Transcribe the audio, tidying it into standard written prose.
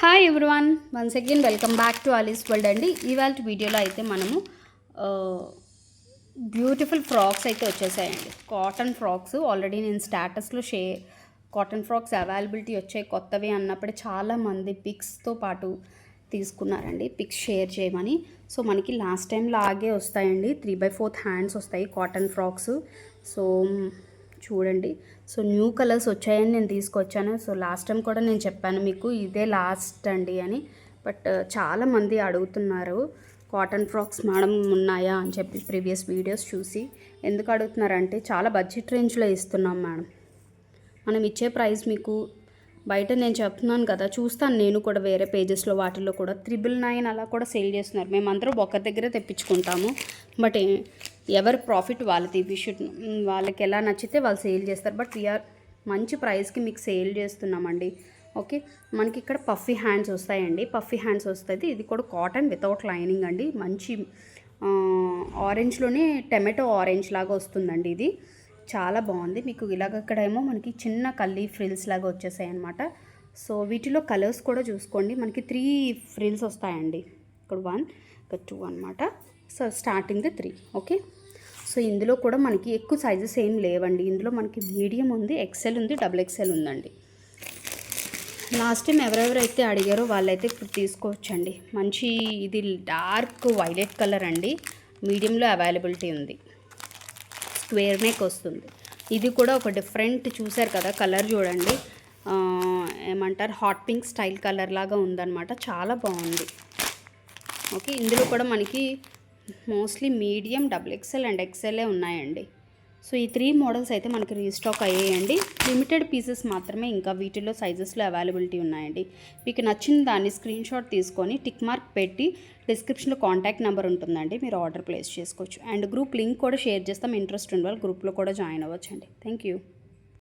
Hi everyone, once again welcome back to Ali's world అండి. ఇవాళ వీడియోలో అయితే మనము బ్యూటిఫుల్ ఫ్రాక్స్ అయితే వచ్చేసాయండి. కాటన్ ఫ్రాక్స్ ఆల్రెడీ నేను స్టేటస్లో కాటన్ ఫ్రాక్స్ అవైలబిలిటీ వచ్చాయి కొత్తవి అన్నప్పుడు చాలామంది పిక్స్తో పాటు తీసుకున్నారండి, పిక్స్ షేర్ చేయమని. సో మనకి లాస్ట్ టైం లాగే వస్తాయండి, 3/4 హ్యాండ్స్ వస్తాయి కాటన్ ఫ్రాక్స్. సో చూడండి, సో న్యూ కలర్స్ వచ్చాయని నేను తీసుకొచ్చాను. సో లాస్ట్ టైం కూడా నేను చెప్పాను మీకు ఇదే లాస్ట్ అండి అని, బట్ చాలామంది అడుగుతున్నారు కాటన్ ఫ్రాక్స్ మేడం ఉన్నాయా అని చెప్పి ప్రీవియస్ వీడియోస్ చూసి. ఎందుకు అడుగుతున్నారంటే చాలా బడ్జెట్ రేంజ్లో ఇస్తున్నాం మేడం. మనం ఇచ్చే ప్రైస్ మీకు బయట నేను చెప్తున్నాను కదా, చూస్తాను నేను కూడా వేరే పేజెస్లో వాటిల్లో కూడా 999 అలా కూడా సేల్ చేస్తున్నారు. మేమందరం ఒకరి దగ్గరే తెప్పించుకుంటాము, బట్ ఎవరి ప్రాఫిట్ వాళ్ళది. వాళ్ళకి ఎలా నచ్చితే వాళ్ళు సేల్ చేస్తారు, బట్ వీఆర్ మంచి ప్రైస్కి మీకు సేల్ చేస్తున్నామండి. ఓకే, మనకి ఇక్కడ పఫీ హ్యాండ్స్ వస్తాయండి, పఫీ హ్యాండ్స్ వస్తుంది. ఇది కూడా కాటన్ వితౌట్ లైనింగ్ అండి. మంచి ఆరెంజ్లోనే టమాటో ఆరెంజ్ లాగా వస్తుందండి. ఇది చాలా బాగుంది. మీకు ఇక్కడేమో మనకి చిన్న కల్లీ ఫ్రిల్స్ లాగా వచ్చేసాయి అనమాట. సో వీటిలో కలర్స్ కూడా చూసుకోండి, మనకి 3 ఫ్రిల్స్ వస్తాయండి. ఇక్కడ 1, ఇక్కడ 2 అనమాట. So starting 3. ఓకే, సో ఇందులో కూడా మనకి ఎక్కువ సైజెస్ ఏం లేవండి. ఇందులో మనకి మీడియం ఉంది, ఎక్సెల్ ఉంది, XXL ఉందండి. లాస్ట్ టైం ఎవరెవరైతే అడిగారో వాళ్ళైతే ఇప్పుడు తీసుకోవచ్చండి. మంచి ఇది డార్క్ వైలెట్ కలర్ అండి, మీడియంలో అవైలబిలిటీ ఉంది. స్క్వేర్ నెక్ వస్తుంది. ఇది కూడా ఒక డిఫరెంట్, చూసారు కదా కలర్ చూడండి, ఏమంటారు హాట్ పింక్ స్టైల్ కలర్ లాగా ఉందన్నమాట. చాలా బాగుంది. ఓకే, ఇందులో కూడా మనకి mostly medium, XXL and XL ఉన్నాయండి. సో ఈ 3 మోడల్స్ అయితే మనకి రీస్టాక్ అయ్యాయండి. లిమిటెడ్ పీసెస్ మాత్రమే ఇంకా వీటిలో సైజెస్లో అవైలబిలిటీ ఉన్నాయండి. మీకు నచ్చిన దాన్ని స్క్రీన్ షాట్ తీసుకొని టిక్ మార్క్ పెట్టి డిస్క్రిప్షన్లో కాంటాక్ట్ నెంబర్ ఉంటుందండి, మీరు ఆర్డర్ ప్లేస్ చేసుకోవచ్చు. అండ్ గ్రూప్ లింక్ కూడా షేర్ చేస్తాం, ఇంట్రెస్ట్ ఉన్న వాళ్ళు గ్రూప్లో కూడా జాయిన్ అవ్వచ్చండి. Thank you.